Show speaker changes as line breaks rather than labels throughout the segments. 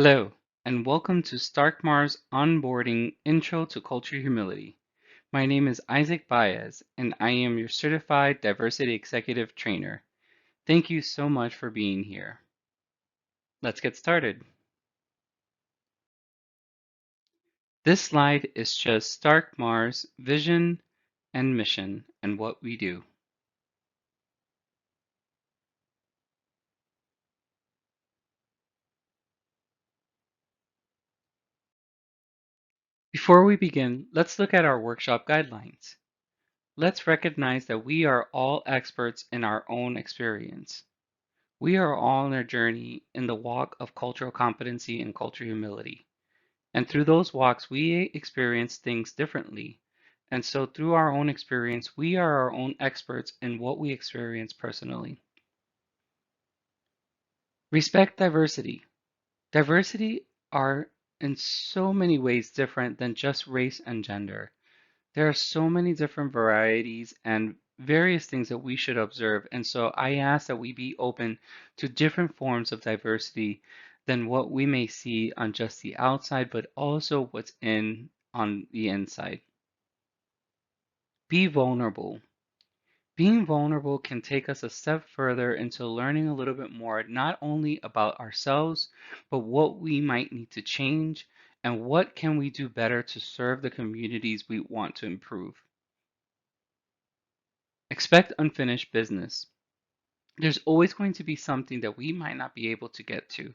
Hello, and welcome to StarkMHAR's Onboarding Intro to Culture Humility. My name is Isaac Baez, and I am your Certified Diversity Executive Trainer. Thank you so much for being here. Let's get started. This slide is just StarkMHAR's vision and mission and what we do. Before we begin, let's look at our workshop guidelines. Let's recognize that we are all experts in our own experience. We are all on a journey in the walk of cultural competency and cultural humility. And through those walks, we experience things differently. And so, through our own experience, we are our own experts in what we experience personally. Respect diversity. Diversity are in so many ways different than just race and gender. There are so many different varieties and various things that we should observe. And so I ask that we be open to different forms of diversity than what we may see on just the outside, but also what's in on the inside. Be vulnerable. Being vulnerable can take us a step further into learning a little bit more, not only about ourselves, but what we might need to change and what can we do better to serve the communities we want to improve. Expect unfinished business. There's always going to be something that we might not be able to get to.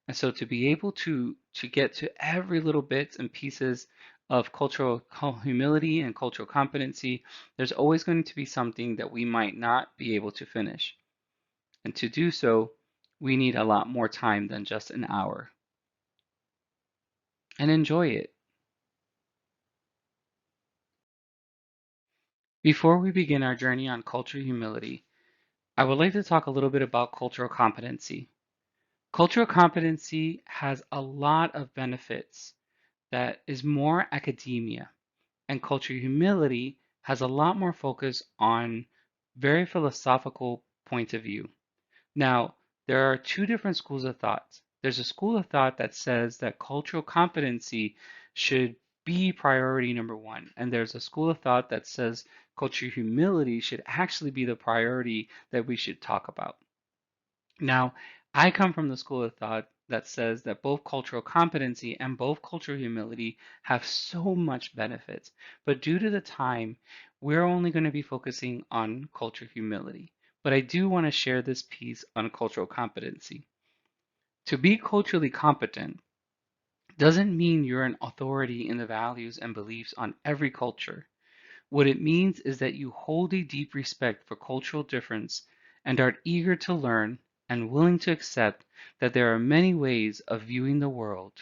And so to be able to get to every little bits and pieces of cultural humility and cultural competency, there's always going to be something that we might not be able to finish. And to do so, we need a lot more time than just an hour. And enjoy it. Before we begin our journey on cultural humility, I would like to talk a little bit about cultural competency. Cultural competency has a lot of benefits that is more academia, and cultural humility has a lot more focus on very philosophical point of view. Now, there are two different schools of thought. There's a school of thought that says that cultural competency should be priority number one, and there's a school of thought that says cultural humility should actually be the priority that we should talk about. Now, I come from the school of thought that says that both cultural competency and both cultural humility have so much benefits, but due to the time, we're only going to be focusing on cultural humility. But I do want to share this piece on cultural competency. To be culturally competent doesn't mean you're an authority in the values and beliefs on every culture. What it means is that you hold a deep respect for cultural difference and are eager to learn and willing to accept that there are many ways of viewing the world.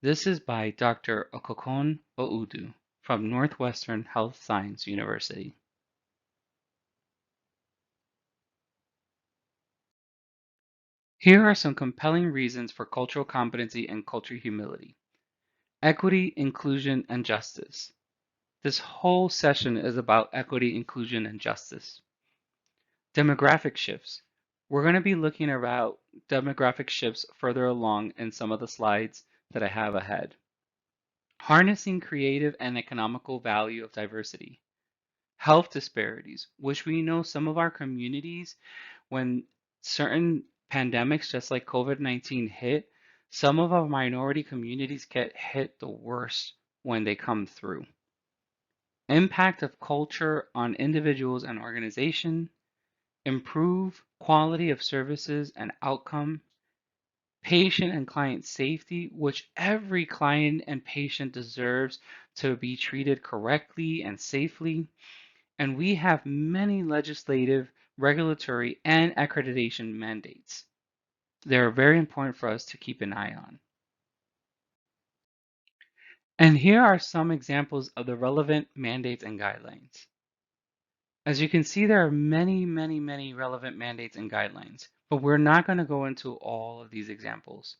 This is by Dr. Okokon Oudu from Northwestern Health Science University. Here are some compelling reasons for cultural competency and cultural humility. Equity, inclusion, and justice. This whole session is about equity, inclusion, and justice. Demographic shifts. We're going to be looking about demographic shifts further along in some of the slides that I have ahead. Harnessing creative and economical value of diversity. Health disparities, which we know some of our communities, when certain pandemics, just like COVID-19 hit, some of our minority communities get hit the worst when they come through. Impact of culture on individuals and organization. Improve quality of services and outcome, patient and client safety, which every client and patient deserves to be treated correctly and safely. And we have many legislative, regulatory, and accreditation mandates. They're very important for us to keep an eye on. And here are some examples of the relevant mandates and guidelines. As you can see, there are many relevant mandates and guidelines, but we're not going to go into all of these examples.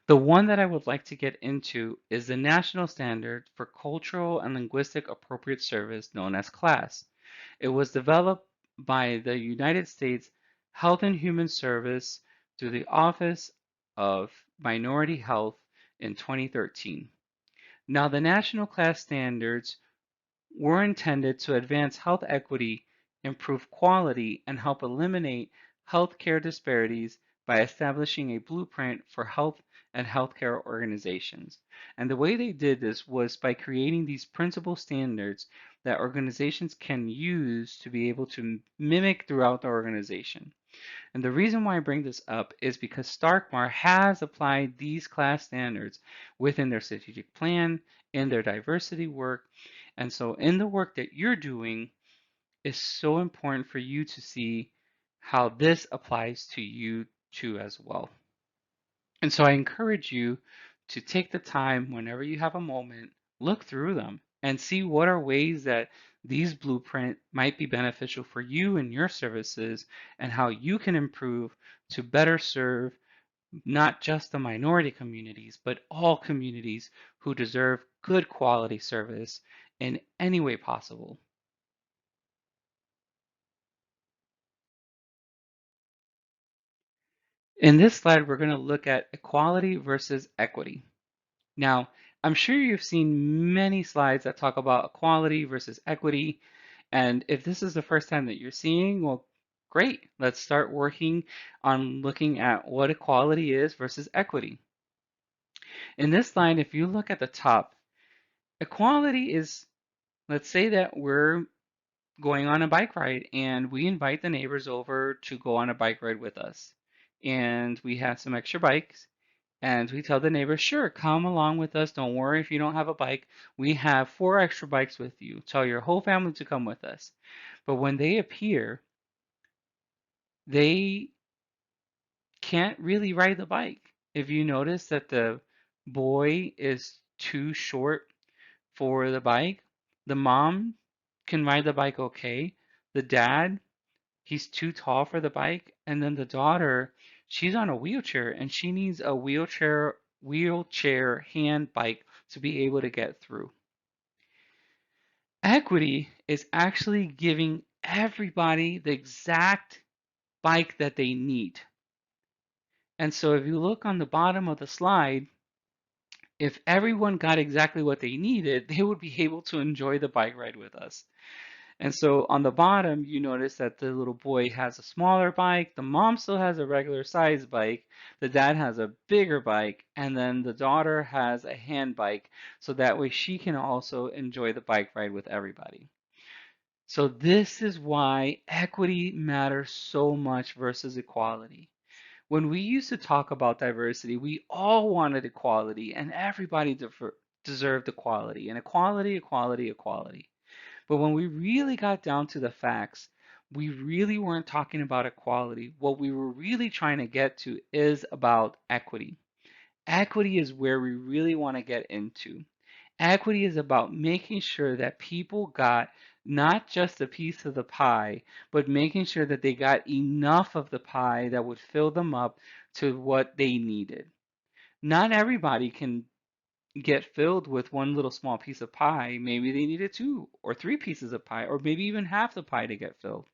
The one that I would like to get into is the National Standard for Cultural and Linguistic Appropriate Service, known as CLAS. It was developed by the United States Health and Human Service through the Office of minority health in 2013. Now, the national class standards were intended to advance health equity, improve quality, and help eliminate healthcare disparities by establishing a blueprint for health and healthcare organizations. And the way they did this was by creating these principal standards that organizations can use to be able to mimic throughout the organization. And the reason why I bring this up is because StarkMHAR has applied these class standards within their strategic plan, in their diversity work. And so in the work that you're doing, it's so important for you to see how this applies to you too as well. And so I encourage you to take the time whenever you have a moment, look through them and see what are ways that these blueprint might be beneficial for you and your services and how you can improve to better serve not just the minority communities, but all communities who deserve good quality service in any way possible. In this slide, we're going to look at equality versus equity. Now, I'm sure you've seen many slides that talk about equality versus equity. And if this is the first time that you're seeing, well, great. Let's start working on looking at what equality is versus equity. In this slide, if you look at the top, equality is, let's say that we're going on a bike ride and we invite the neighbors over to go on a bike ride with us. And we have some extra bikes. And we tell the neighbors, sure, come along with us. Don't worry if you don't have a bike. We have 4 extra bikes with you. Tell your whole family to come with us. But when they appear, they can't really ride the bike. If you notice that the boy is too short for the bike, the mom can ride the bike okay. The dad, he's too tall for the bike. And then the daughter, she's on a wheelchair and she needs a wheelchair hand bike to be able to get through. Equity is actually giving everybody the exact bike that they need. And so if you look on the bottom of the slide, if everyone got exactly what they needed, they would be able to enjoy the bike ride with us. And so on the bottom, you notice that the little boy has a smaller bike, the mom still has a regular size bike, the dad has a bigger bike, and then the daughter has a hand bike, so that way she can also enjoy the bike ride with everybody. So this is why equity matters so much versus equality. When we used to talk about diversity, we all wanted equality and everybody deserved equality and equality, equality, equality. But when we really got down to the facts, we really weren't talking about equality. What we were really trying to get to is about equity. Equity is where we really want to get into. Equity is about making sure that people got not just a piece of the pie, but making sure that they got enough of the pie that would fill them up to what they needed. Not everybody can get filled with one little small piece of pie. Maybe they needed 2 or 3 pieces of pie, or maybe even half the pie to get filled.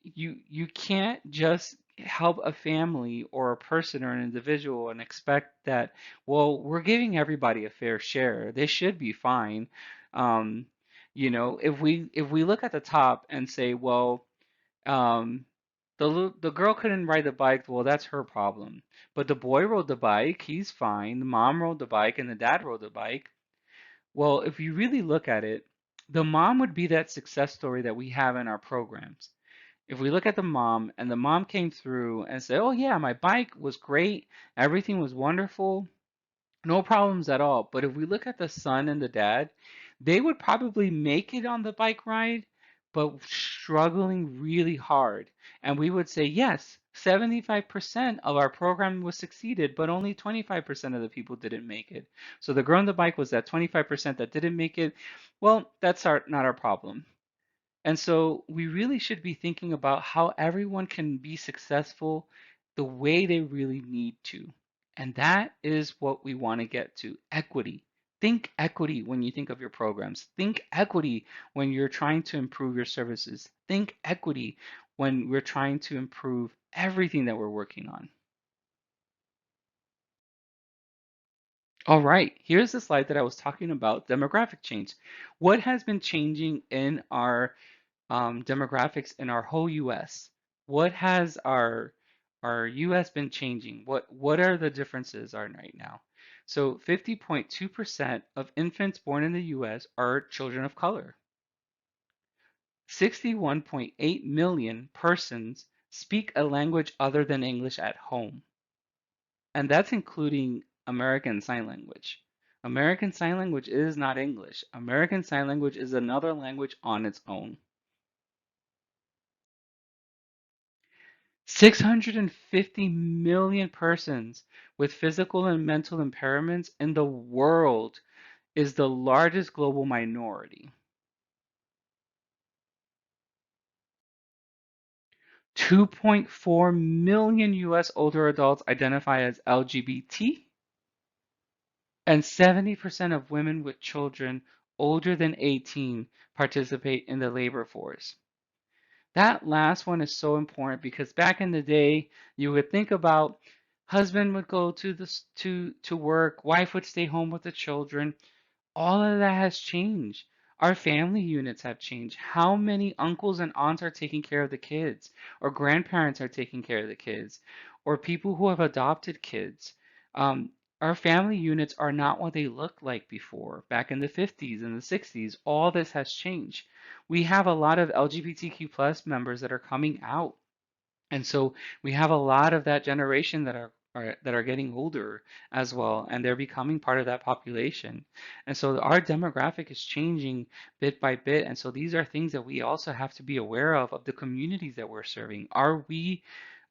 You can't just help a family or a person or an individual and expect that, well, we're giving everybody a fair share. They should be fine. Um, if we look at the top and say, well, um, the girl couldn't ride the bike, well, that's her problem. But the boy rode the bike, he's fine. The mom rode the bike and the dad rode the bike. Well, if you really look at it, the mom would be that success story that we have in our programs. If we look at the mom and the mom came through and said, "Oh yeah, my bike was great, everything was wonderful, no problems at all." But if we look at the son and the dad, they would probably make it on the bike ride, but struggling really hard. And we would say, yes, 75% of our program was succeeded, but only 25% of the people didn't make it. So the girl on the bike was that 25% that didn't make it. Well, that's not our problem. And so we really should be thinking about how everyone can be successful the way they really need to. And that is what we want to get to, equity. Think equity when you think of your programs. Think equity when you're trying to improve your services. Think equity when we're trying to improve everything that we're working on. All right, here's the slide that I was talking about, demographic change. What has been changing in our demographics in our whole US? What has our US been changing? What are the differences are right now? So 50.2% of infants born in the US are children of color. 61.8 million persons speak a language other than English at home. And that's including American Sign Language. American Sign Language is not English. American Sign Language is another language on its own. 650 million persons with physical and mental impairments in the world is the largest global minority. 2.4 million US older adults identify as LGBT, and 70% of women with children older than 18 participate in the labor force. That last one is so important because back in the day, you would think about husband would go to work, wife would stay home with the children. All of that has changed. Our family units have changed. How many uncles and aunts are taking care of the kids, or grandparents are taking care of the kids, or people who have adopted kids? Um, our family units are not what they looked like before, back in the 50s and the 60s. All this has changed. We have a lot of LGBTQ plus members that are coming out, and so we have a lot of that generation that are getting older as well, and they're becoming part of that population. And so our demographic is changing bit by bit. And so these are things that we also have to be aware of the communities that we're serving. Are we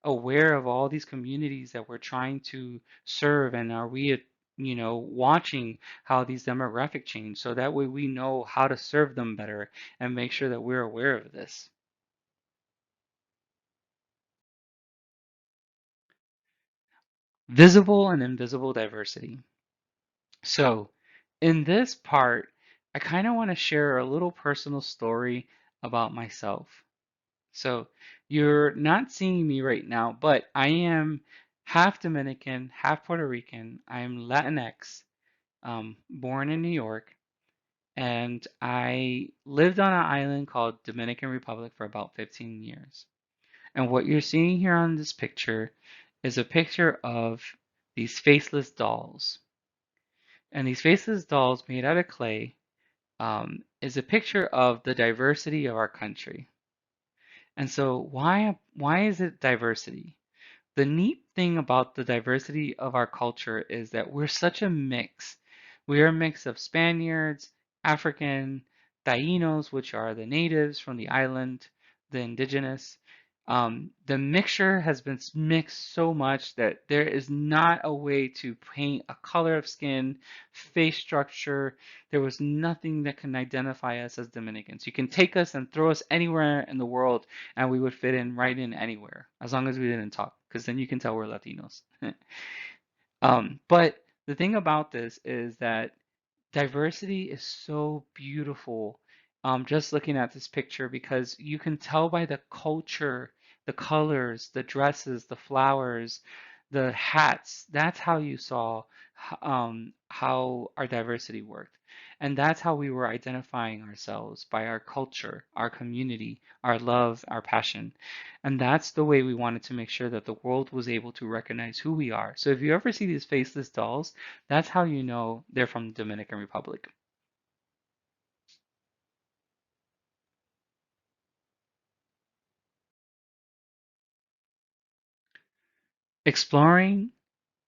aware of all these communities that we're trying to serve, and are we watching how these demographic change so that way we know how to serve them better and make sure that we're aware of this. Visible and invisible diversity. So, in this part, I kind of want to share a little personal story about myself. So, you're not seeing me right now, but I am half Dominican, half Puerto Rican. I'm Latinx, born in New York, and I lived on an island called Dominican Republic for about 15 years. And what you're seeing here on this picture is a picture of these faceless dolls. And these faceless dolls made out of clay is a picture of the diversity of our country. And so why is it diversity? The neat thing about the diversity of our culture is that we're such a mix. We are a mix of Spaniards, African, Tainos, which are the natives from the island, the indigenous. The mixture has been mixed so much that there is not a way to paint a color of skin, face structure. There was nothing that can identify us as Dominicans. You can take us and throw us anywhere in the world and we would fit in right in anywhere as long as we didn't talk, because then you can tell we're Latinos. But the thing about this is that diversity is so beautiful. Just looking at this picture, because you can tell by the culture, the colors, the dresses, the flowers, the hats. That's how you saw how our diversity worked. And that's how we were identifying ourselves, by our culture, our community, our love, our passion. And that's the way we wanted to make sure that the world was able to recognize who we are. So if you ever see these faceless dolls, that's how you know they're from the Dominican Republic. Exploring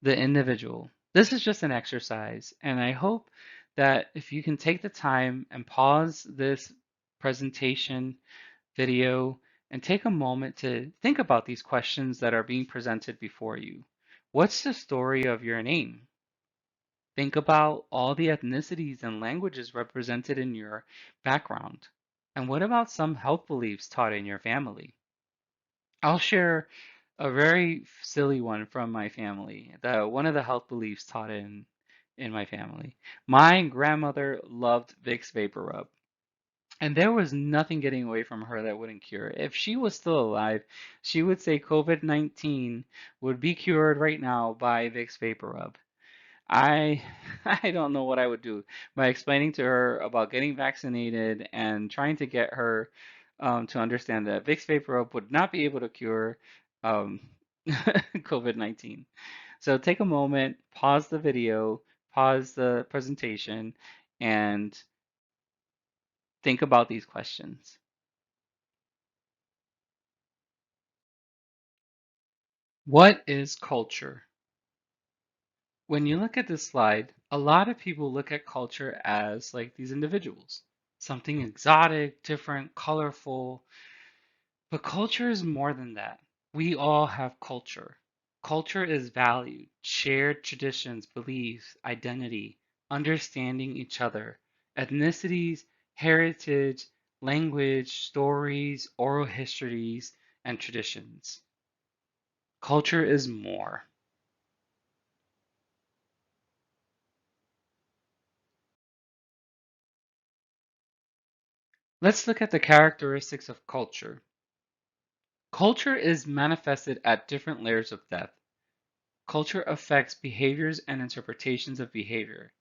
the individual. This is just an exercise, and I hope that if you can take the time and pause this presentation video and take a moment to think about these questions that are being presented before you. What's the story of your name? Think about all the ethnicities and languages represented in your background. And what about some health beliefs taught in your family? I'll share a very silly one from my family. One of the health beliefs taught in my family. My grandmother loved Vicks Vapor Rub, and there was nothing getting away from her that wouldn't cure it. If she was still alive, she would say COVID-19 would be cured right now by Vicks Vapor Rub. I I don't know what I would do by explaining to her about getting vaccinated and trying to get her to understand that Vicks VapoRub would not be able to cure um, COVID-19. So take a moment, pause the video, pause the presentation, and think about these questions. What is culture? When you look at this slide, a lot of people look at culture as like these individuals, something exotic, different, colorful, but culture is more than that. We all have culture. Culture is valued, shared traditions, beliefs, identity, understanding each other, ethnicities, heritage, language, stories, oral histories, and traditions. Culture is more. Let's look at the characteristics of culture. Culture is manifested at different layers of depth. Culture affects behaviors and interpretations of behavior.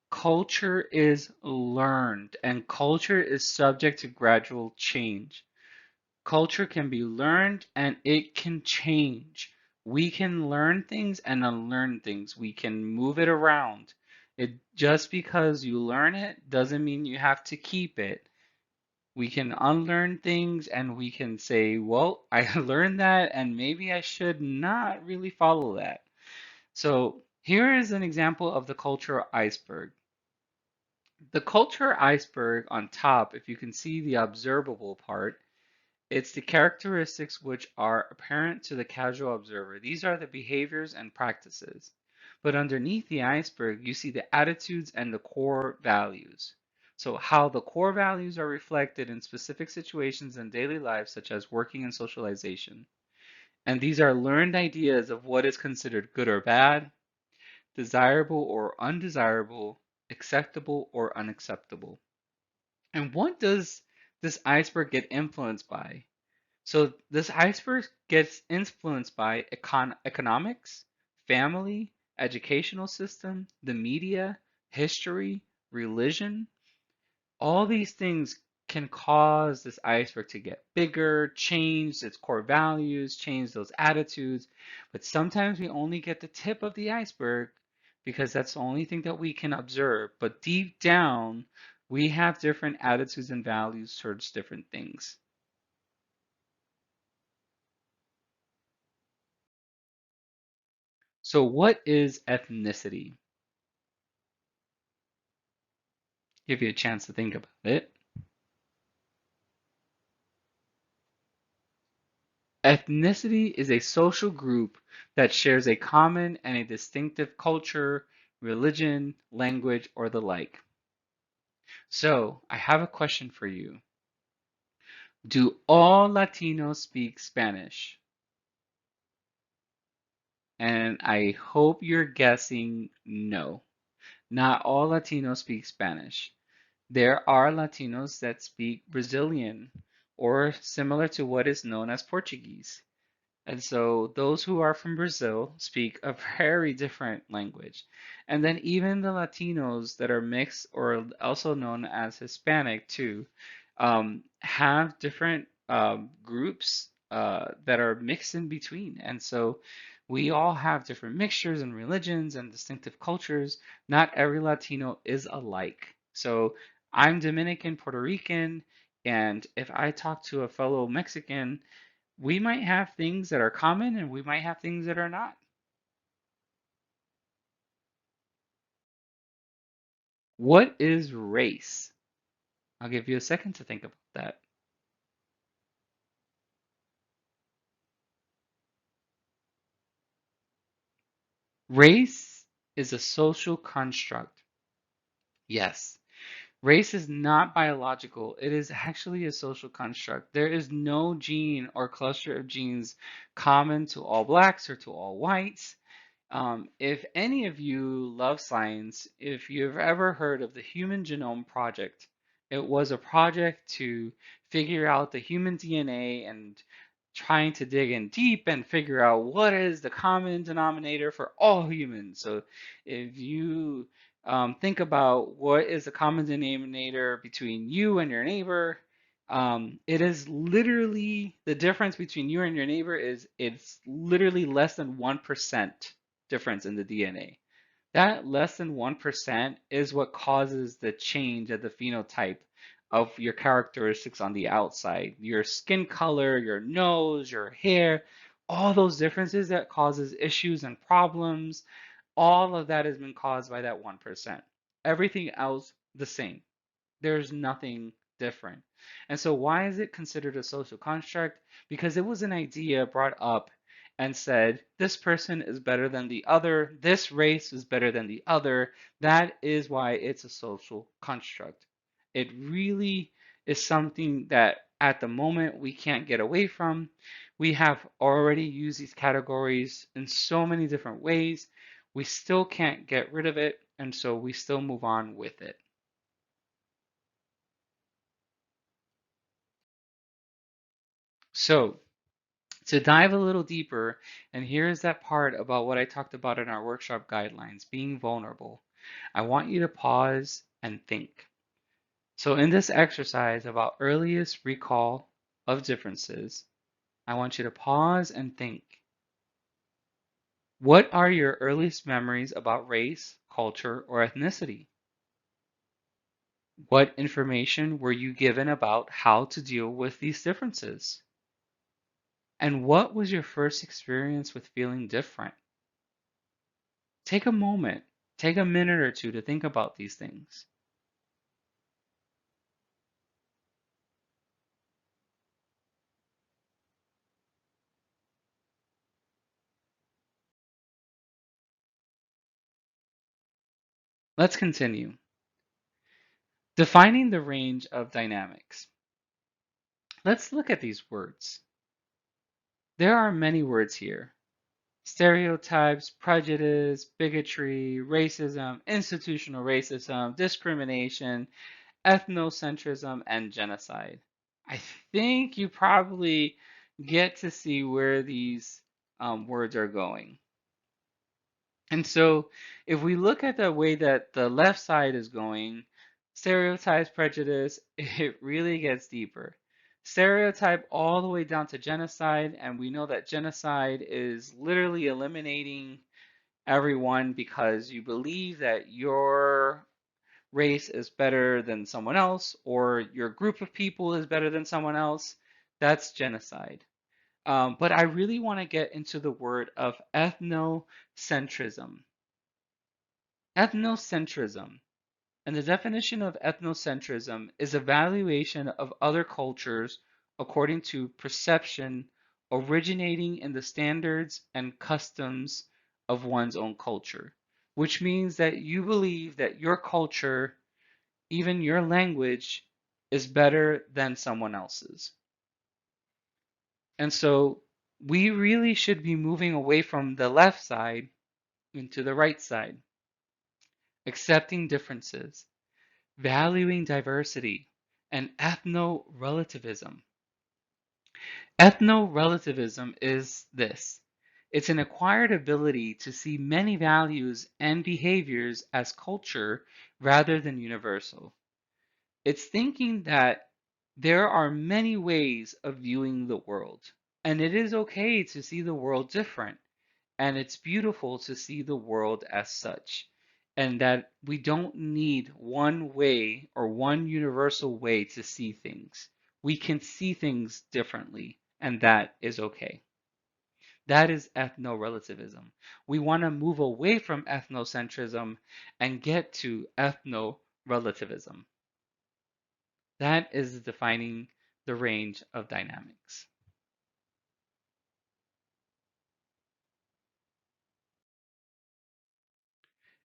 Culture is learned, and culture is subject to gradual change. Culture can be learned and it can change. We can learn things and unlearn things. We can move it around. It just because you learn it doesn't mean you have to keep it. We can unlearn things and we can say, well, I learned that and maybe I should not really follow that. So here is an example of the culture iceberg. The culture iceberg on top, if you can see the observable part, it's the characteristics which are apparent to the casual observer. These are the behaviors and practices. But underneath the iceberg, you see the attitudes and the core values. So how the core values are reflected in specific situations in daily life, such as working and socialization. And these are learned ideas of what is considered good or bad, desirable or undesirable, acceptable or unacceptable. And what does this iceberg get influenced by? So this iceberg gets influenced by economics, family, educational system, the media, history, religion. All these things can cause this iceberg to get bigger, change its core values, change those attitudes. But sometimes we only get the tip of the iceberg because that's the only thing that we can observe. But deep down, we have different attitudes and values towards different things. So, what is ethnicity? Give you a chance to think about it. Ethnicity is a social group that shares a common and a distinctive culture, religion, language, or the like. So, I have a question for you. Do all Latinos speak Spanish? And I hope you're guessing no. Not all Latinos speak Spanish. There are Latinos that speak Brazilian or similar to what is known as Portuguese. And so those who are from Brazil speak a very different language. And then even the Latinos that are mixed or also known as Hispanic too, have different groups that are mixed in between. And so we all have different mixtures and religions and distinctive cultures. Not every Latino is alike. So I'm Dominican, Puerto Rican, and if I talk to a fellow Mexican, we might have things that are common and we might have things that are not. What is race? I'll give you a second to think about that. Race is a social construct. Yes, race is not biological. It is actually a social construct. There is no gene or cluster of genes common to all blacks or to all whites. If any of you love science, if you've ever heard of the Human Genome Project, it was a project to figure out the human DNA and trying to dig in deep and figure out what is the common denominator for all humans. So if you think about what is the common denominator between you and your neighbor, it is literally the difference between you and your neighbor is it's literally less than 1% difference in the DNA. That less than 1% is what causes the change of the phenotype of your characteristics on the outside. Your skin color, your nose, your hair, all those differences that causes issues and problems, all of that has been caused by that 1%. Everything else the same. There's nothing different. And so, why is it considered a social construct? Because it was an idea brought up and said, this person is better than the other, this race is better than the other. That is why it's a social construct. It really is something that at the moment we can't get away from. We have already used these categories in so many different ways. We still can't get rid of it, and so we still move on with it. So, to dive a little deeper, and here's that part about what I talked about in our workshop guidelines, being vulnerable. I want you to pause and think. So, in this exercise about earliest recall of differences, I want you to pause and think. What are your earliest memories about race, culture, or ethnicity? What information were you given about how to deal with these differences? And what was your first experience with feeling different? Take a moment, take a minute or two to think about these things. Let's continue. Defining the range of dynamics. Let's look at these words. There are many words here. Stereotypes, prejudice, bigotry, racism, institutional racism, discrimination, ethnocentrism, and genocide. I think you probably get to see where these words are going. And so if we look at the way that the left side is going, stereotypes, prejudice, it really gets deeper. Stereotype all the way down to genocide, and we know that genocide is literally eliminating everyone because you believe that your race is better than someone else or your group of people is better than someone else. That's genocide. But I really want to get into the word of ethnocentrism. Ethnocentrism, and the definition of ethnocentrism is evaluation of other cultures according to perception originating in the standards and customs of one's own culture, which means that you believe that your culture, even your language, is better than someone else's. And so we really should be moving away from the left side into the right side, accepting differences, valuing diversity, and ethno-relativism. Ethno-relativism is this. It's an acquired ability to see many values and behaviors as culture rather than universal. It's thinking that there are many ways of viewing the world, and it is okay to see the world different. And it's beautiful to see the world as such, and that we don't need one way or one universal way to see things. We can see things differently, and that is okay. That is ethno-relativism. We want to move away from ethnocentrism and get to ethno-relativism. That is defining the range of dynamics.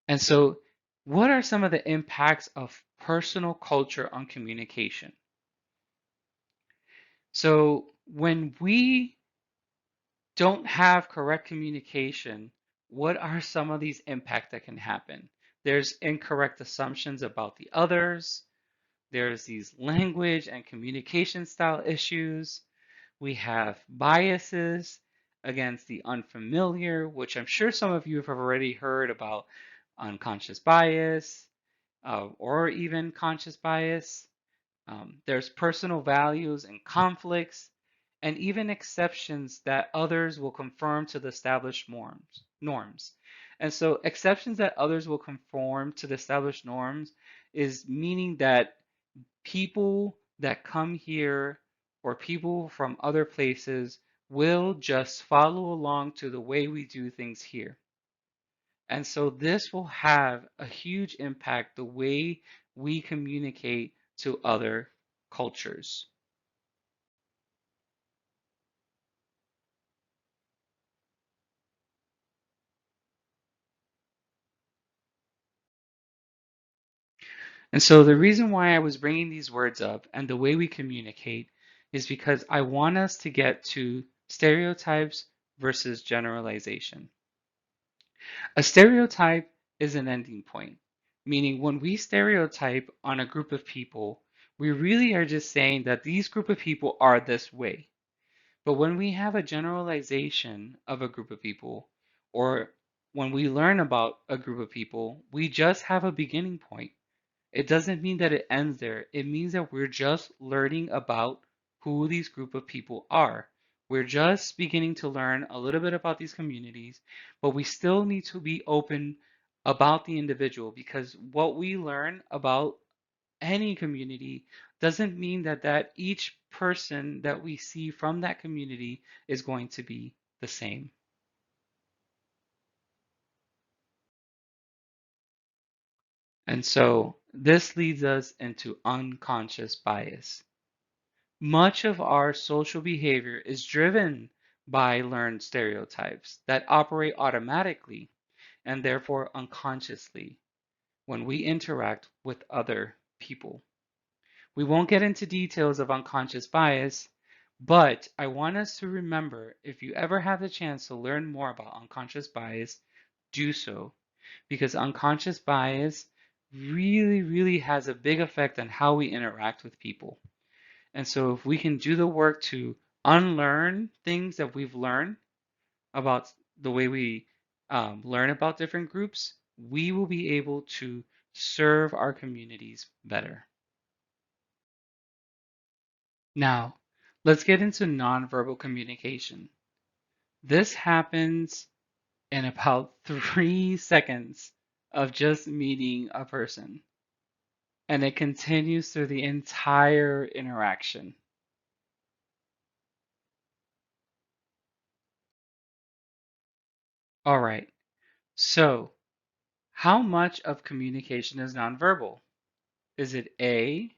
And so, what are some of the impacts of personal culture on communication? So, when we don't have correct communication, what are some of these impacts that can happen? There's incorrect assumptions about the others, there's these language and communication style issues. We have biases against the unfamiliar, which I'm sure some of you have already heard about unconscious bias or even conscious bias. There's personal values and conflicts, and even exceptions that others will conform to the established norms. And so exceptions that others will conform to the established norms is meaning that people that come here or people from other places will just follow along to the way we do things here. And so this will have a huge impact the way we communicate to other cultures. And so the reason why I was bringing these words up and the way we communicate is because I want us to get to stereotypes versus generalization. A stereotype is an ending point, meaning when we stereotype on a group of people, we really are just saying that these group of people are this way. But when we have a generalization of a group of people, or when we learn about a group of people, we just have a beginning point. It doesn't mean that it ends there. It means that we're just learning about who these group of people are. We're just beginning to learn a little bit about these communities, but we still need to be open about the individual because what we learn about any community doesn't mean that each person that we see from that community is going to be the same. And so this leads us into unconscious bias. Much of our social behavior is driven by learned stereotypes that operate automatically and therefore unconsciously when we interact with other people. We won't get into details of unconscious bias, but I want us to remember if you ever have the chance to learn more about unconscious bias, do so because unconscious bias really, really has a big effect on how we interact with people. And so if we can do the work to unlearn things that we've learned about the way we learn about different groups, we will be able to serve our communities better. Now, let's get into nonverbal communication. This happens in about 3 seconds of just meeting a person, and it continues through the entire interaction. All right, so how much of communication is nonverbal? Is it A,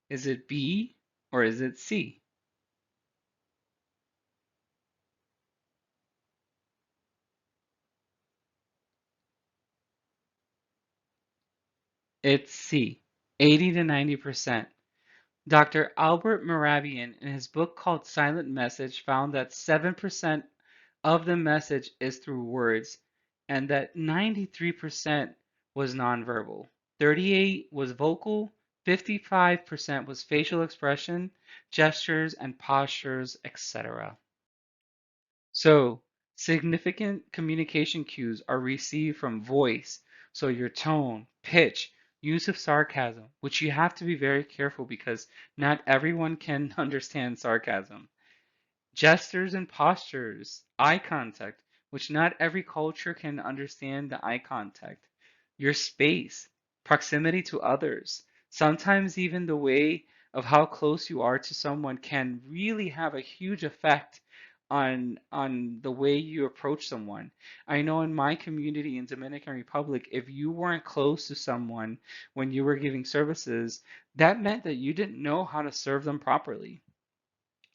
is it B, or is it C? It's C, 80 to 90%. Dr. Albert Mehrabian, in his book called Silent Message, found that 7% of the message is through words and that 93% was nonverbal. 38 was vocal, 55% was facial expression, gestures and postures, etc. So, significant communication cues are received from voice, so your tone, pitch, use of sarcasm, which you have to be very careful because not everyone can understand sarcasm. Gestures and postures, eye contact, which not every culture can understand the eye contact. Your space, proximity to others, sometimes even the way of how close you are to someone can really have a huge effect on the way you approach someone. I know in my community in Dominican Republic, if you weren't close to someone when you were giving services, that meant that you didn't know how to serve them properly.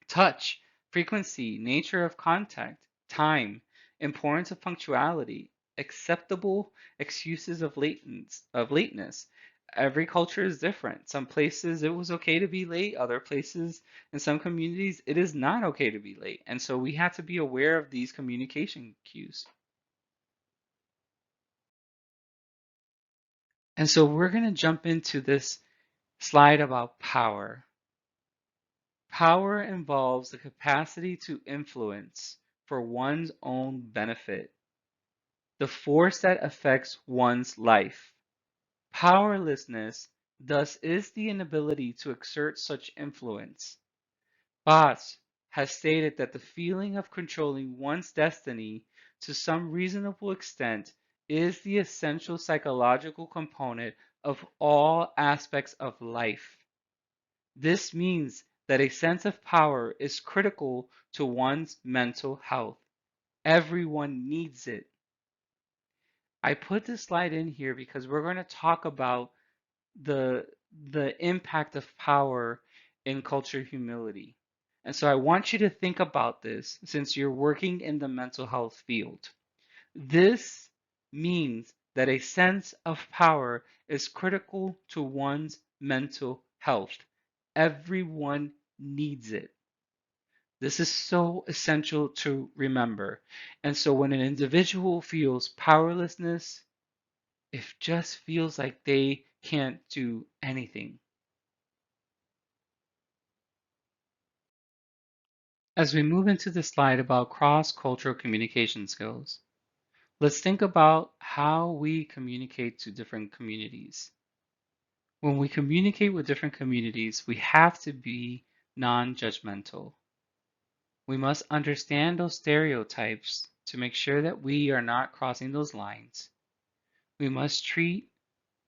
Touch, frequency, nature of contact, time, importance of punctuality, acceptable excuses of lateness. Every culture is different. Some places it was okay to be late, other places in some communities it is not okay to be late. And so we have to be aware of these communication cues. And so we're going to jump into this slide about power. Power involves the capacity to influence for one's own benefit, the force that affects one's life. Powerlessness, thus, is the inability to exert such influence. Boss has stated that the feeling of controlling one's destiny to some reasonable extent is the essential psychological component of all aspects of life. This means that a sense of power is critical to one's mental health. Everyone needs it. I put this slide in here because we're going to talk about the the impact of power in culture humility. And so I want you to think about this since you're working in the mental health field. This means that a sense of power is critical to one's mental health. Everyone needs it. This is so essential to remember. And so when an individual feels powerlessness, it just feels like they can't do anything. As we move into the slide about cross-cultural communication skills, let's think about how we communicate to different communities. When we communicate with different communities, we have to be non-judgmental. We must understand those stereotypes to make sure that we are not crossing those lines. We must treat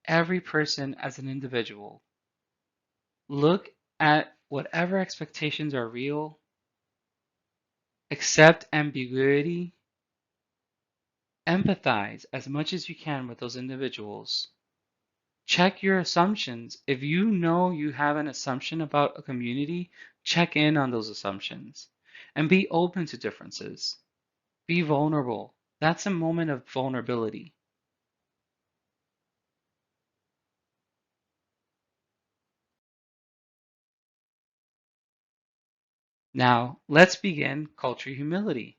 every person as an individual. Look at whatever expectations are real, accept ambiguity, empathize as much as you can with those individuals. Check your assumptions. If you know you have an assumption about a community, check in on those assumptions and be open to differences. Be vulnerable. That's a moment of vulnerability. Now, let's begin culture humility.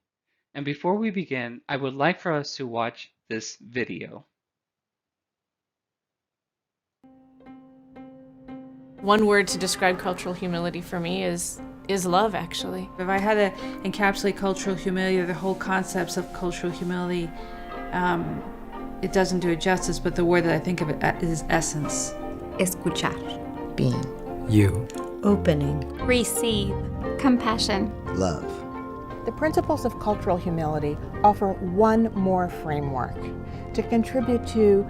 And before we begin, I would like for us to watch this video.
One word to describe cultural humility for me is love, actually.
If I had to encapsulate cultural humility, or the whole concepts of cultural humility, it doesn't do it justice, but the word that I think of it is essence.
Escuchar.
Being.
You.
Opening.
Receive. Compassion.
Love.
The principles of cultural humility offer one more framework to contribute to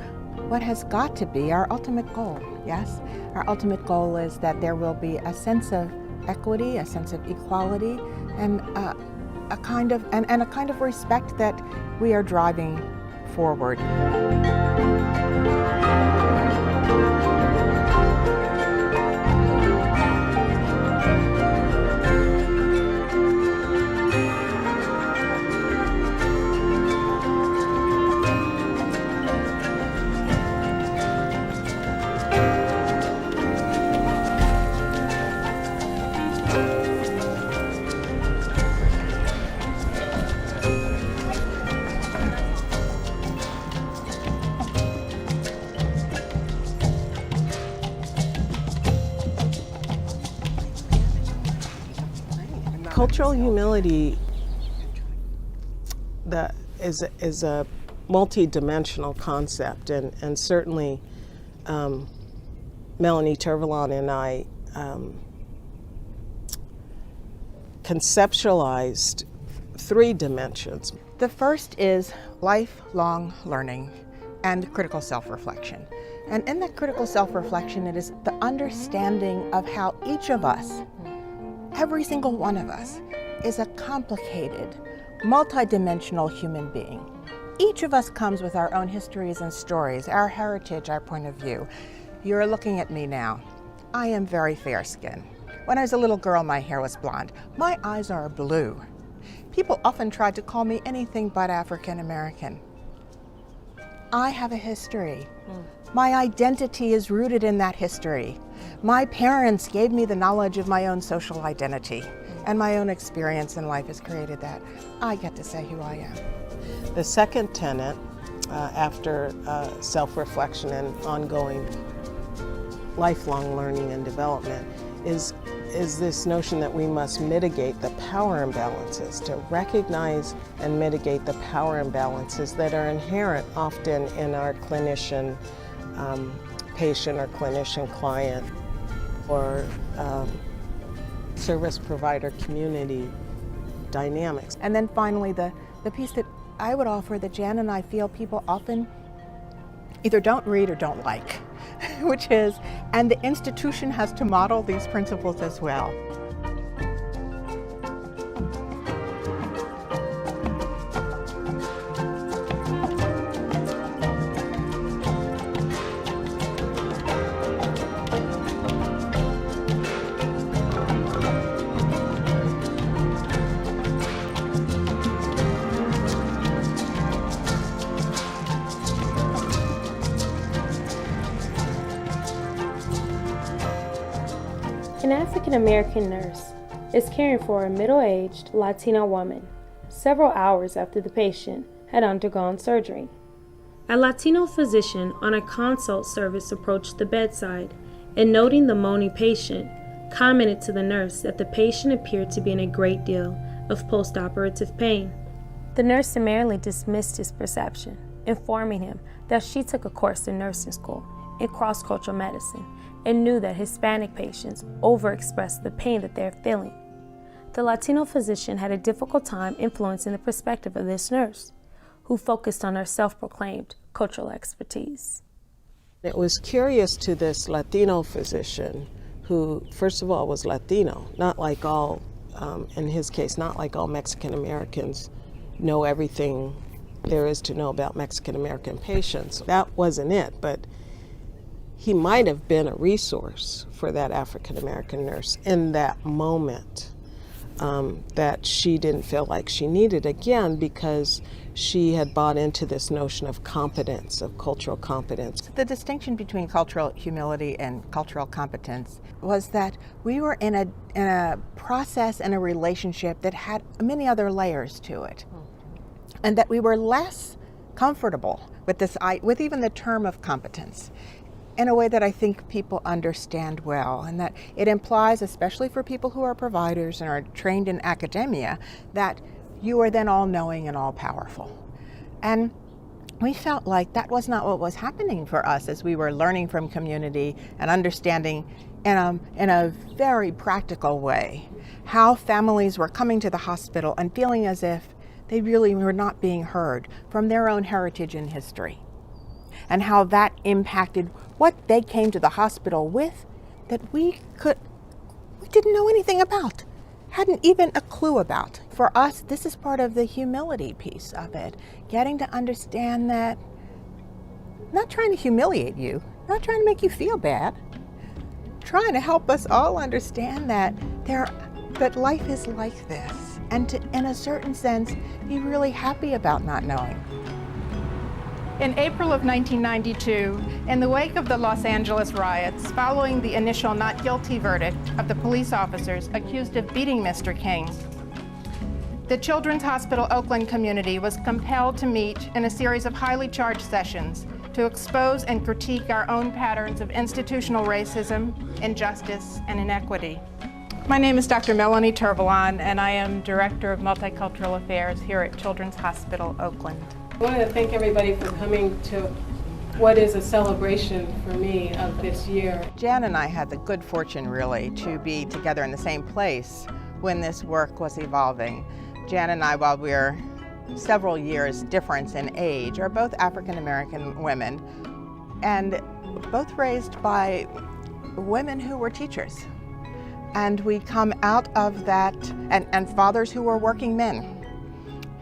what has got to be our ultimate goal, yes? Our ultimate goal is that there will be a sense of equity, a sense of equality, and a kind of respect that we are driving forward.
Cultural humility is a multi-dimensional concept, and certainly Melanie Tervalon and I conceptualized 3 dimensions.
The first is lifelong learning and critical self-reflection. And in that critical self-reflection, it is the understanding of how each of us, every single one of us, is a complicated, multidimensional human being. Each of us comes with our own histories and stories, our heritage, our point of view. You're looking at me now. I am very fair-skinned. When I was a little girl, my hair was blonde. My eyes are blue. People often tried to call me anything but African American. I have a history. My identity is rooted in that history. My parents gave me the knowledge of my own social identity, and my own experience in life has created that. I get to say who I am.
The second tenet, after self-reflection and ongoing lifelong learning and development, is is this notion that we must mitigate the power imbalances, to recognize and mitigate the power imbalances that are inherent often in our clinician patient or clinician client or service provider community dynamics.
And then finally, the piece that I would offer that Jan and I feel people often either don't read or don't like, which is, and the institution has to model these principles as well.
An African-American nurse is caring for a middle-aged Latina woman several hours after the patient had undergone surgery. A Latino physician on a consult service approached the bedside and, noting the moaning patient, commented to the nurse that the patient appeared to be in a great deal of post-operative pain. The nurse summarily dismissed his perception, informing him that she took a course in nursing school in cross-cultural medicine and knew that Hispanic patients overexpress the pain that they're feeling. The Latino physician had a difficult time influencing the perspective of this nurse, who focused on her self-proclaimed cultural expertise.
It was curious to this Latino physician who, first of all, was Latino, not like all, in his case, not like all Mexican Americans know everything there is to know about Mexican American patients. That wasn't it, but he might have been a resource for that African American nurse in that moment that she didn't feel like she needed, again, because she had bought into this notion of competence, of cultural competence.
The distinction between cultural humility and cultural competence was that we were in a process and a relationship that had many other layers to it, and that we were less comfortable with even the term of competence, in a way that I think people understand well, and that it implies, especially for people who are providers and are trained in academia, that you are then all-knowing and all-powerful. And we felt like that was not what was happening for us as we were learning from community and understanding in a very practical way how families were coming to the hospital and feeling as if they really were not being heard from their own heritage and history, and how that impacted what they came to the hospital with that we didn't know anything about, hadn't even a clue about. For us, this is part of the humility piece of it, getting to understand that, not trying to humiliate you, not trying to make you feel bad, trying to help us all understand that life is like this, and to, in a certain sense, be really happy about not knowing.
In April of 1992, in the wake of the Los Angeles riots, following the initial not guilty verdict of the police officers accused of beating Mr. King, the Children's Hospital Oakland community was compelled to meet in a series of highly charged sessions to expose and critique our own patterns of institutional racism, injustice, and inequity. My name is Dr. Melanie Tervalon, and I am Director of Multicultural Affairs here at Children's Hospital Oakland.
I want to thank everybody for coming to what is a celebration for me of this year.
Jan and I had the good fortune, really, to be together in the same place when this work was evolving. Jan and I, while we're several years difference in age, are both African American women, and both raised by women who were teachers. And we come out of that, and fathers who were working men,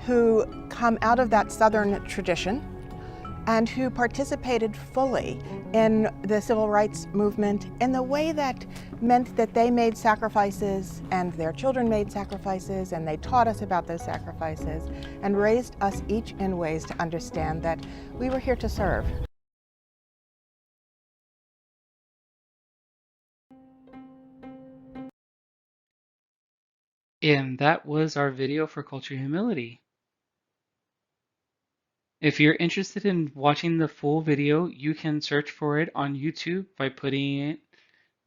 who come out of that Southern tradition and who participated fully in the civil rights movement in the way that meant that they made sacrifices and their children made sacrifices, and they taught us about those sacrifices and raised us each in ways to understand that we were here to serve.
And that was our video for Culture Humility. If you're interested in watching the full video, you can search for it on YouTube by putting it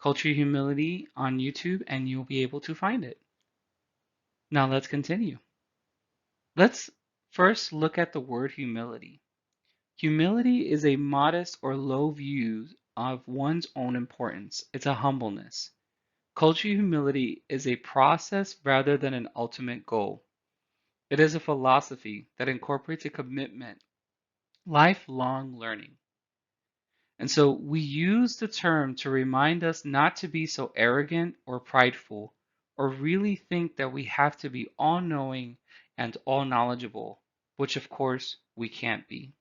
Culture Humility on YouTube and you'll be able to find it. Now let's continue. Let's first look at the word humility. Humility is a modest or low view of one's own importance. It's a humbleness. Culture humility is a process rather than an ultimate goal. It is a philosophy that incorporates a commitment, lifelong learning. And so we use the term to remind us not to be so arrogant or prideful, or really think that we have to be all knowing and all knowledgeable, which of course we can't be.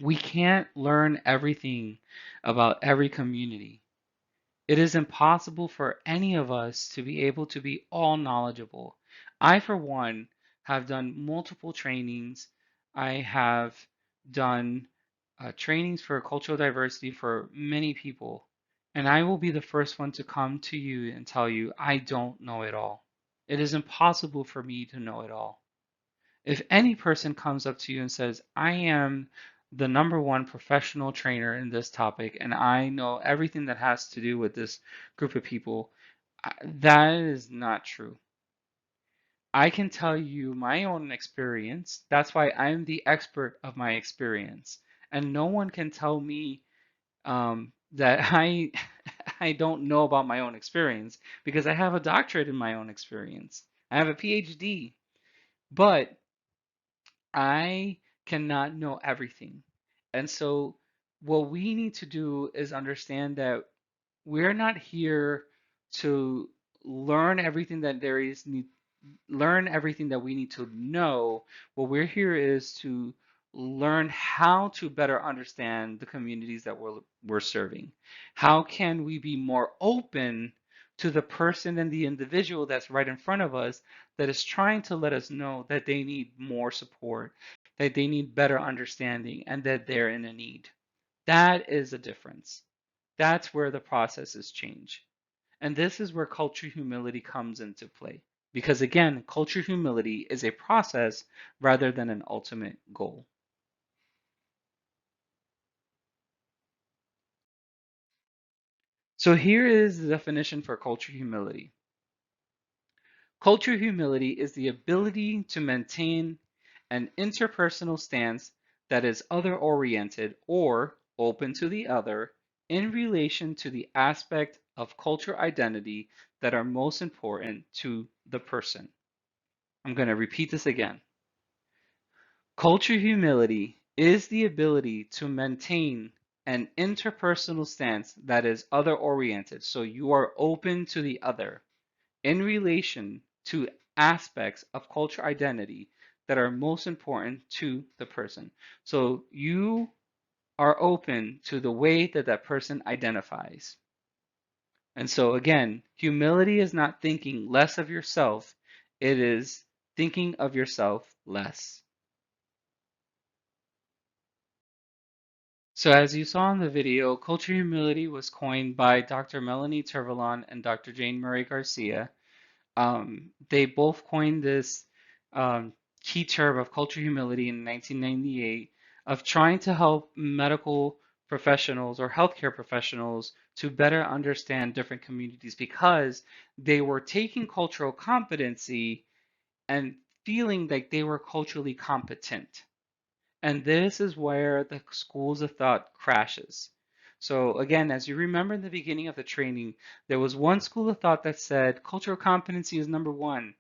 We can't learn everything about every community. It is impossible for any of us to be able to be all knowledgeable. I, for one, have done multiple trainings. I have done trainings for cultural diversity for many people. And I will be the first one to come to you and tell you I don't know it all. It is impossible for me to know it all. If any person comes up to you and says, I am the #1 professional trainer in this topic and I know everything that has to do with this group of people, that is not true. I can tell you my own experience. That's why I'm the expert of my experience. And no one can tell me that I don't know about my own experience because I have a doctorate in my own experience. I have a PhD. But I cannot know everything. And so what we need to do is understand that we're not here to learn everything that there is need learn everything that we need to know. What we're here is to learn how to better understand the communities that we're serving. How can we be more open to the person and the individual that's right in front of us that is trying to let us know that they need more support, that they need better understanding, and that they're in a need. That is a difference. That's where the processes change. And this is where culture humility comes into play. Because again, culture humility is a process rather than an ultimate goal. So here is the definition for culture humility. Culture humility is the ability to maintain an interpersonal stance that is other-oriented or open to the other in relation to the aspect of cultural identity that are most important to the person. I'm going to repeat this again. Culture humility is the ability to maintain an interpersonal stance that is other-oriented, so you are open to the other in relation to aspects of cultural identity that are most important to the person. So you are open to the way that that person identifies. And so again, humility is not thinking less of yourself, it is thinking of yourself less. So as you saw in the video, culture humility was coined by Dr. Melanie Tervalon and Dr. Jane Murray Garcia. They both coined this um, key term of culture humility in 1998 of trying to help medical professionals or healthcare professionals to better understand different communities because they were taking cultural competency and feeling like they were culturally competent. And this is where the schools of thought crashes. So again, as you remember in the beginning of the training, there was one school of thought that said cultural competency is #1.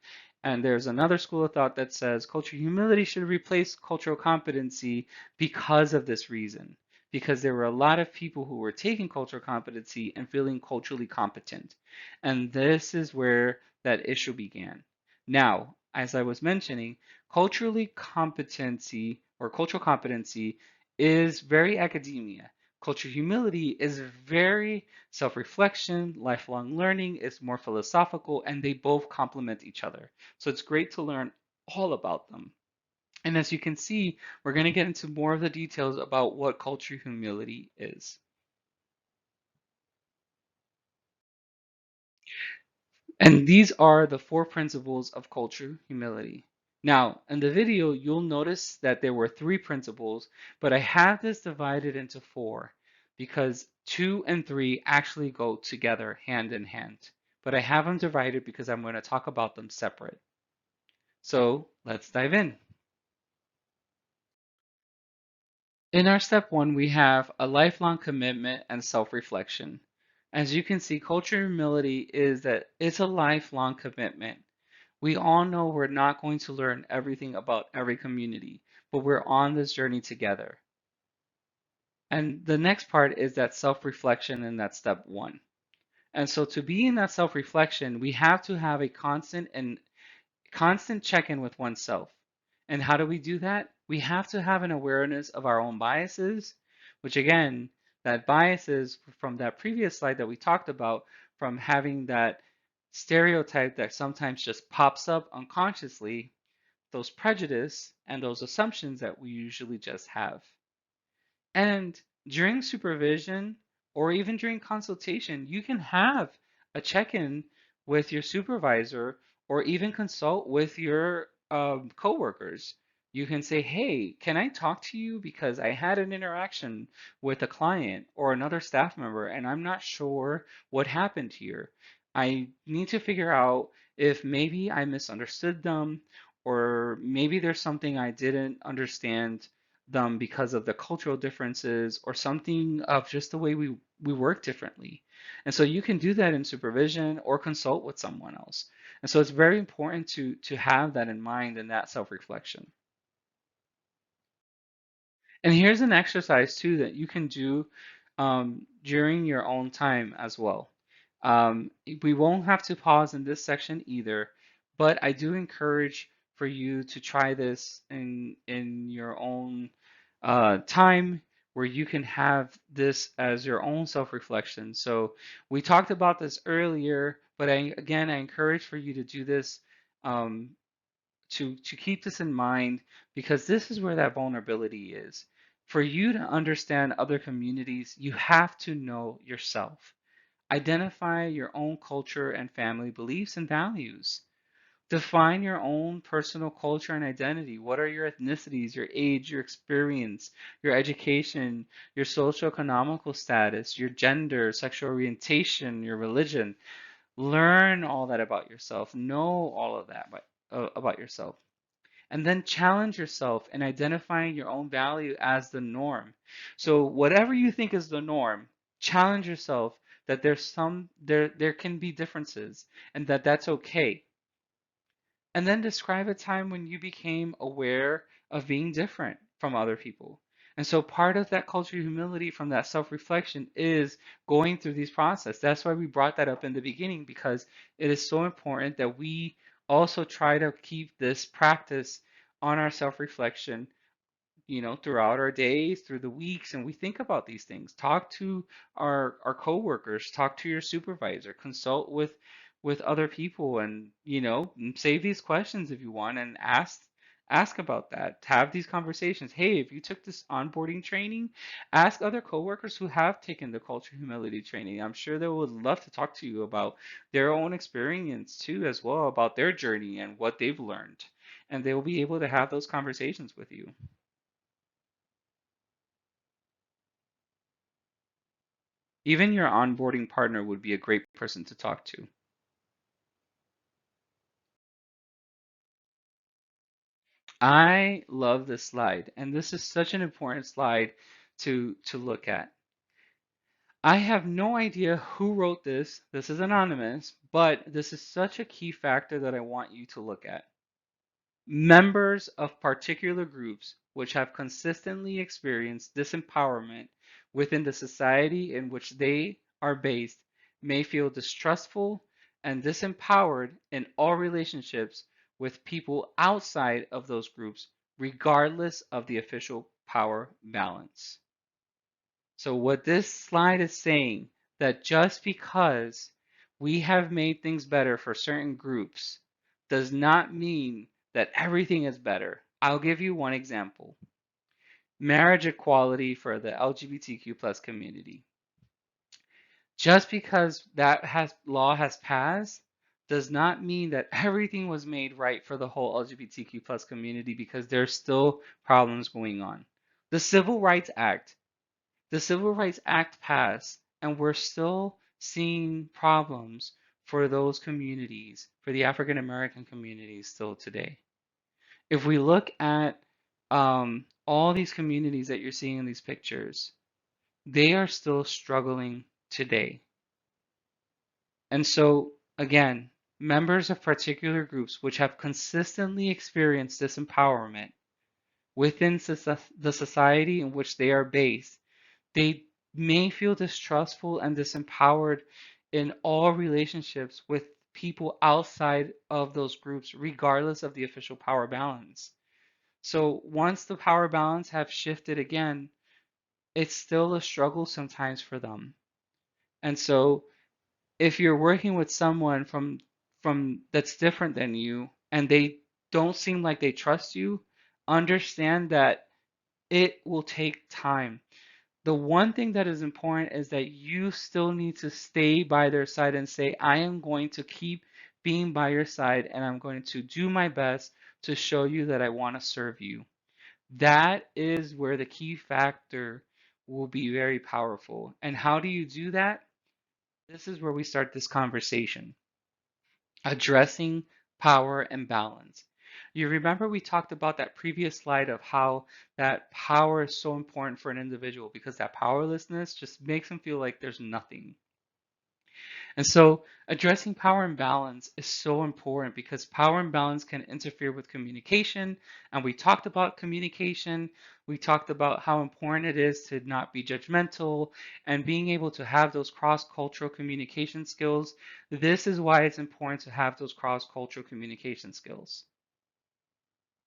And there's another school of thought that says cultural humility should replace cultural competency because of this reason. Because there were a lot of people who were taking cultural competency and feeling culturally competent. And this is where that issue began. Now, as I was mentioning, culturally competency or cultural competency is very academia. Cultural humility is very self-reflection, lifelong learning is more philosophical, and they both complement each other. So it's great to learn all about them. And as you can see, we're going to get into more of the details about what cultural humility is. And these are the 4 principles of culture humility. Now, in the video, you'll notice that there were 3 principles, but I have this divided into 4 because 2 and 3 actually go together hand in hand. But I have them divided because I'm going to talk about them separate. So let's dive in. In our step 1, we have a lifelong commitment and self-reflection. As you can see, cultural humility is that it's a lifelong commitment. We all know we're not going to learn everything about every community, but we're on this journey together. And the next part is that self-reflection in that step 1. And so to be in that self-reflection, we have to have a constant check-in with oneself. And how do we do that? We have to have an awareness of our own biases, which again, that biases from that previous slide that we talked about, from having that stereotype that sometimes just pops up unconsciously, those prejudice and those assumptions that we usually just have. And during supervision or even during consultation, you can have a check-in with your supervisor or even consult with your coworkers. You can say, hey, can I talk to you because I had an interaction with a client or another staff member and I'm not sure what happened here. I need to figure out if maybe I misunderstood them or maybe there's something I didn't understand them because of the cultural differences or something of just the way we work differently. And so you can do that in supervision or consult with someone else. And so it's very important to have that in mind and that self-reflection. And here's an exercise too that you can do during your own time as well. We won't have to pause in this section either, but I do encourage for you to try this in your own time where you can have this as your own self-reflection. So we talked about this earlier, but again, I encourage for you to do this um, to keep this in mind because this is where that vulnerability is. For you to understand other communities, you have to know yourself. Identify your own culture and family beliefs and values. Define your own personal culture and identity. What are your ethnicities, your age, your experience, your education, your socioeconomical status, your gender, sexual orientation, your religion? Learn all that about yourself. Know all of that about yourself. And then challenge yourself in identifying your own value as the norm. So whatever you think is the norm, challenge yourself that there can be differences and that that's okay. And then describe a time when you became aware of being different from other people. And so part of that cultural humility from that self-reflection is going through these processes. That's why we brought that up in the beginning, because it is so important that we also try to keep this practice on our self-reflection, throughout our days, through the weeks, and we think about these things. Talk to our coworkers, talk to your supervisor, consult with other people, and save these questions if you want, and ask about that. Have these conversations. Hey, if you took this onboarding training, ask other coworkers who have taken the culture humility training. I'm sure they would love to talk to you about their own experience too, as well, about their journey and what they've learned. And they will be able to have those conversations with you. Even your onboarding partner would be a great person to talk to. I love this slide, and this is such an important slide to look at. I have no idea who wrote this. This is anonymous, but this is such a key factor that I want you to look at. Members of particular groups which have consistently experienced disempowerment within the society in which they are based may feel distrustful and disempowered in all relationships with people outside of those groups, regardless of the official power balance. So what this slide is saying, that just because we have made things better for certain groups does not mean that everything is better. I'll give you one example. Marriage equality for the LGBTQ plus community. Just because that law has passed does not mean that everything was made right for the whole LGBTQ plus community, because there's still problems going on. The Civil Rights Act The Civil Rights Act passed, and we're still seeing problems for those communities, for the African American communities still today. If we look at all these communities that you're seeing in these pictures, they are still struggling today. And so, again, members of particular groups which have consistently experienced disempowerment within the society in which they are based, they may feel distrustful and disempowered in all relationships with people outside of those groups, regardless of the official power balance. So once the power balance have shifted again, it's still a struggle sometimes for them. And so if you're working with someone from that's different than you and they don't seem like they trust you, understand that it will take time. The one thing that is important is that you still need to stay by their side and say, I am going to keep being by your side and I'm going to do my best to show you that I want to serve you. That is where the key factor will be very powerful. And how do you do that? This is where we start this conversation, addressing power and balance. You remember we talked about that previous slide of how that power is so important for an individual because that powerlessness just makes them feel like there's nothing. And so addressing power imbalance is so important because power imbalance can interfere with communication. And we talked about communication. We talked about how important it is to not be judgmental and being able to have those cross-cultural communication skills. This is why it's important to have those cross-cultural communication skills.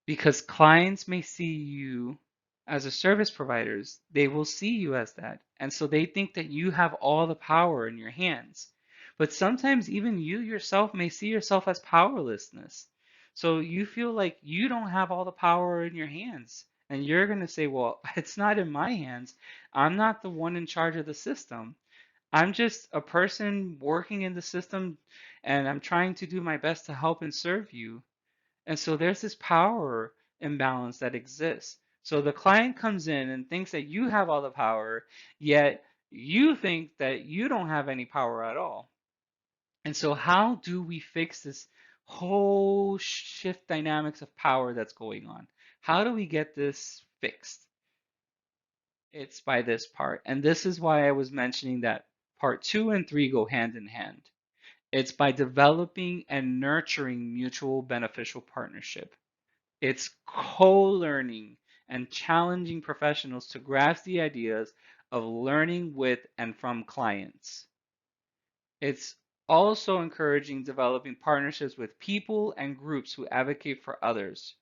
Because clients may see you as a service providers, they will see you as that. And so they think that you have all the power in your hands. But sometimes even you yourself may see yourself as powerlessness. So you feel like you don't have all the power in your hands. And you're going to say, well, it's not in my hands. I'm not the one in charge of the system. I'm just a person working in the system and I'm trying to do my best to help and serve you. And so there's this power imbalance that exists. So the client comes in and thinks that you have all the power, yet you think that you don't have any power at all. And so how do we fix this whole shift dynamics of power that's going on? How do we get this fixed? It's by this part. And this is why I was mentioning that part 2 and 3 go hand in hand. It's by developing and nurturing mutual beneficial partnership. It's co-learning and challenging professionals to grasp the ideas of learning with and from clients. It's also encouraging developing partnerships with people and groups who advocate for others.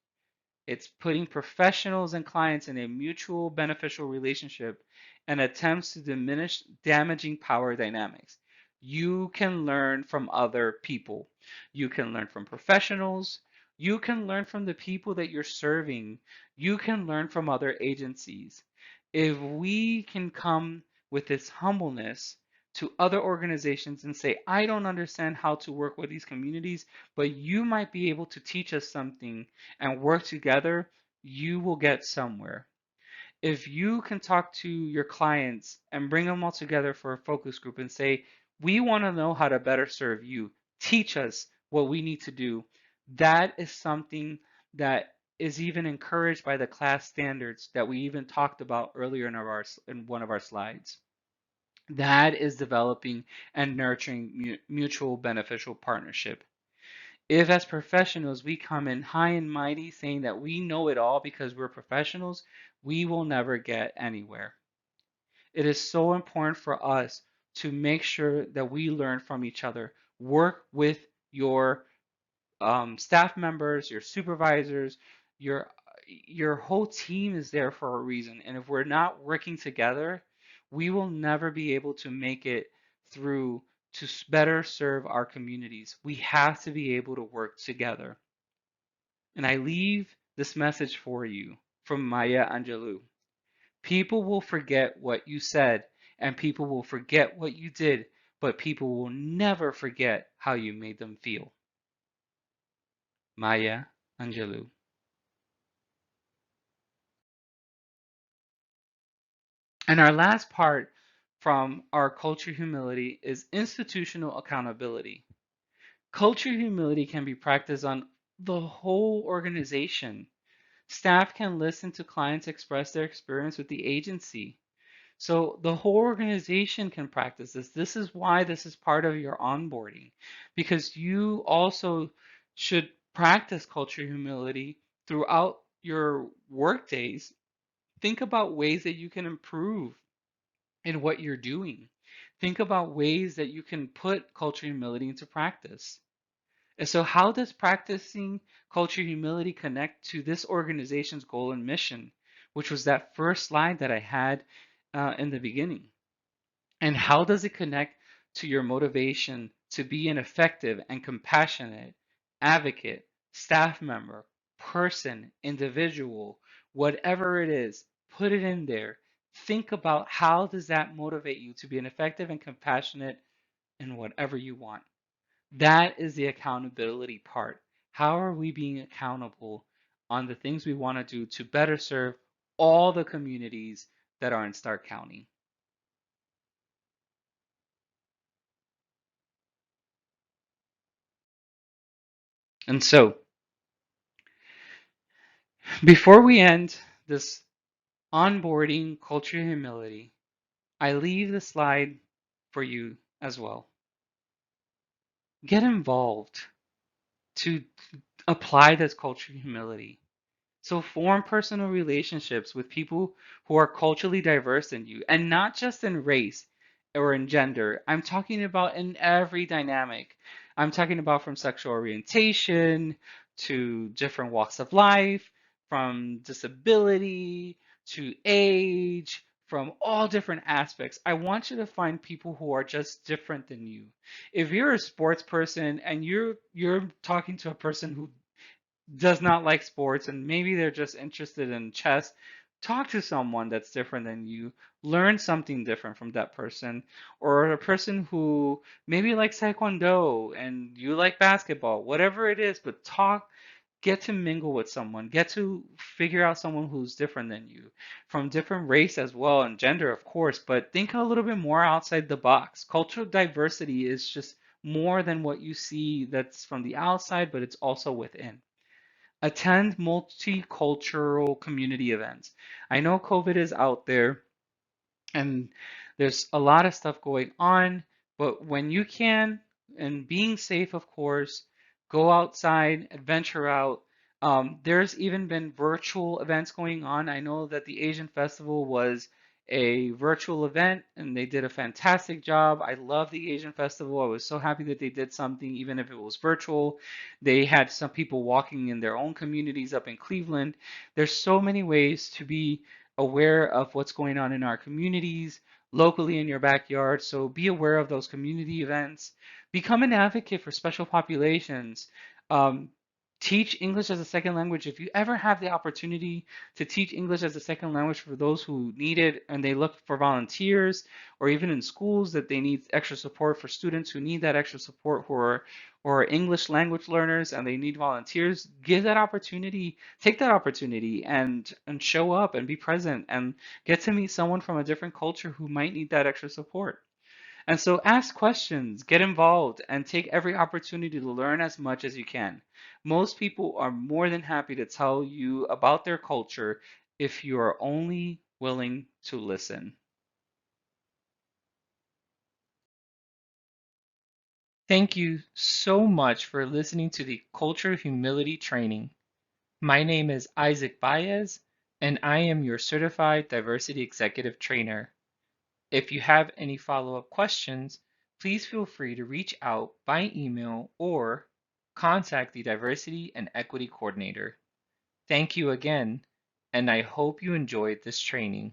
It's putting professionals and clients in a mutual beneficial relationship and attempts to diminish damaging power dynamics. You can learn from other people. You can learn from professionals. You can learn from the people that you're serving. You can learn from other agencies. If we can come with this humbleness to other organizations and say, I don't understand how to work with these communities, but you might be able to teach us something and work together, you will get somewhere. If you can talk to your clients and bring them all together for a focus group and say, we want to know how to better serve you, teach us what we need to do, that is something that is even encouraged by the class standards that we even talked about earlier in one of our slides. That is developing and nurturing mutual beneficial partnership. If as professionals we come in high and mighty saying that we know it all because we're professionals, we will never get anywhere. It is so important for us to make sure that we learn from each other. Work with your staff members, your supervisors, your your whole team is there for a reason. And if we're not working together, we will never be able to make it through to better serve our communities. We have to be able to work together. And I leave this message for you from Maya Angelou. People will forget what you said, and people will forget what you did, but people will never forget how you made them feel. Maya Angelou. And our last part from our culture humility is institutional accountability. Culture humility can be practiced on the whole organization. Staff can listen to clients express their experience with the agency. So the whole organization can practice this. This is why this is part of your onboarding, because you also should practice culture humility throughout your work days. Think about ways that you can improve in what you're doing. Think about ways that you can put culture humility into practice. And so, how does practicing culture humility connect to this organization's goal and mission, which was that first slide that I had in the beginning? And how does it connect to your motivation to be an effective and compassionate advocate, staff member, person, individual, whatever it is, put it in there. Think about how does that motivate you to be an effective and compassionate in whatever you want. That is the accountability part. How are we being accountable on the things we want to do to better serve all the communities that are in Stark County? And so, before we end this onboarding culture humility, I leave the slide for you as well. Get involved to apply this culture humility. So form personal relationships with people who are culturally diverse than you, and not just in race or in gender. I'm talking about in every dynamic. I'm talking about from sexual orientation to different walks of life, from disability to age, from all different aspects. I want you to find people who are just different than you. If you're a sports person and you're talking to a person who does not like sports and maybe they're just interested in chess, talk to someone that's different than you. Learn something different from that person. Or a person who maybe likes Taekwondo and you like basketball, whatever it is, but talk, get to mingle with someone, get to figure out someone who's different than you, from different race as well and gender, of course, but think a little bit more outside the box. Cultural diversity is just more than what you see that's from the outside, but it's also within. Attend multicultural community events. I know COVID is out there and there's a lot of stuff going on, but when you can, and being safe, of course, go outside, adventure out. There's even been virtual events going on. I know that the Asian Festival was a virtual event and they did a fantastic job. I love the Asian Festival. I was so happy that they did something, even if it was virtual. They had some people walking in their own communities up in Cleveland. There's so many ways to be aware of what's going on in our communities, locally in your backyard. So be aware of those community events. Become an advocate for special populations. Um, Teach English as a second language. If you ever have the opportunity to teach English as a second language for those who need it and they look for volunteers, or even in schools that they need extra support for students who need that extra support who are or English language learners and they need volunteers, give that opportunity, take that opportunity and show up and be present and get to meet someone from a different culture who might need that extra support. And so ask questions, get involved, and take every opportunity to learn as much as you can. Most people are more than happy to tell you about their culture if you are only willing to listen. Thank you so much for listening to the Culture Humility Training. My name is Isaac Baez, and I am your Certified Diversity Executive Trainer. If you have any follow-up questions, please feel free to reach out by email or contact the Diversity and Equity Coordinator. Thank you again, and I hope you enjoyed this training.